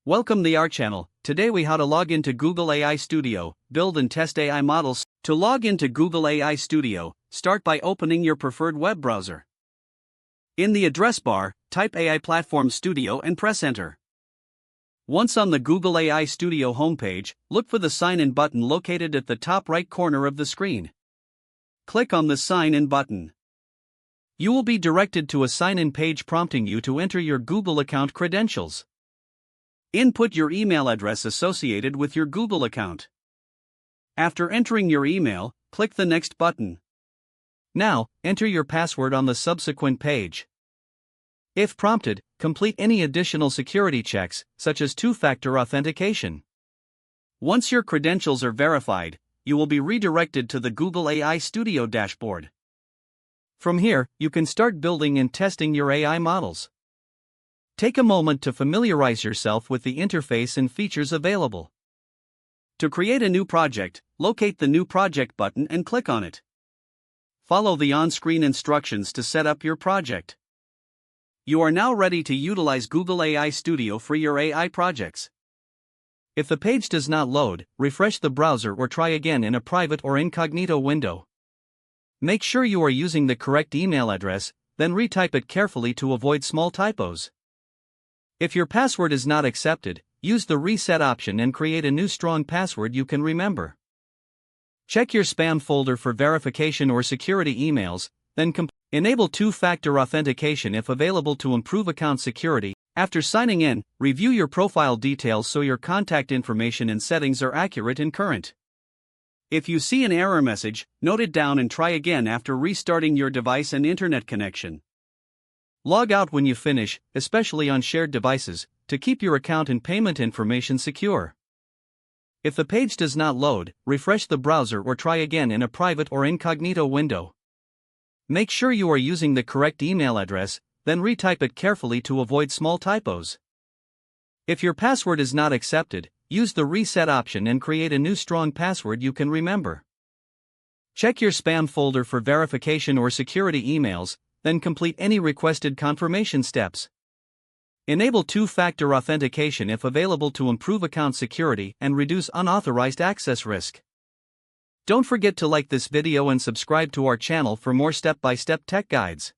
Welcome to our channel. Today we how to log into Google AI Studio, build and test AI models. To log into Google AI Studio, start by opening your preferred web browser. In the address bar, type AI Platform Studio and press enter. Once on the Google AI Studio homepage, look for the Sign In button located at the top right corner of the screen. Click on the Sign In button. You will be directed to a sign-in page prompting you to enter your Google account credentials. Input your email address associated with your Google account. After entering your email, click the Next button. Now, enter your password on the subsequent page. If prompted, complete any additional security checks, such as two-factor authentication. Once your credentials are verified, you will be redirected to the Google AI Studio dashboard. From here, you can start building and testing your AI models. Take a moment to familiarize yourself with the interface and features available. To create a new project, locate the New Project button and click on it. Follow the on-screen instructions to set up your project. You are now ready to utilize Google AI Studio for your AI projects. If the page does not load, refresh the browser or try again in a private or incognito window. Make sure you are using the correct email address, then retype it carefully to avoid small typos. If your password is not accepted, use the reset option and create a new strong password you can remember. Check your spam folder for verification or security emails, then enable two-factor authentication if available to improve account security. After signing in, review your profile details so your contact information and settings are accurate and current. If you see an error message, note it down and try again after restarting your device and internet connection. Log out when you finish, especially on shared devices, to keep your account and payment information secure. If the page does not load, refresh the browser or try again in a private or incognito window. Make sure you are using the correct email address, then retype it carefully to avoid small typos. If your password is not accepted, use the reset option and create a new strong password you can remember. Check your spam folder for verification or security emails, then complete any requested confirmation steps. Enable two-factor authentication if available to improve account security and reduce unauthorized access risk. Don't forget to like this video and subscribe to our channel for more step-by-step tech guides.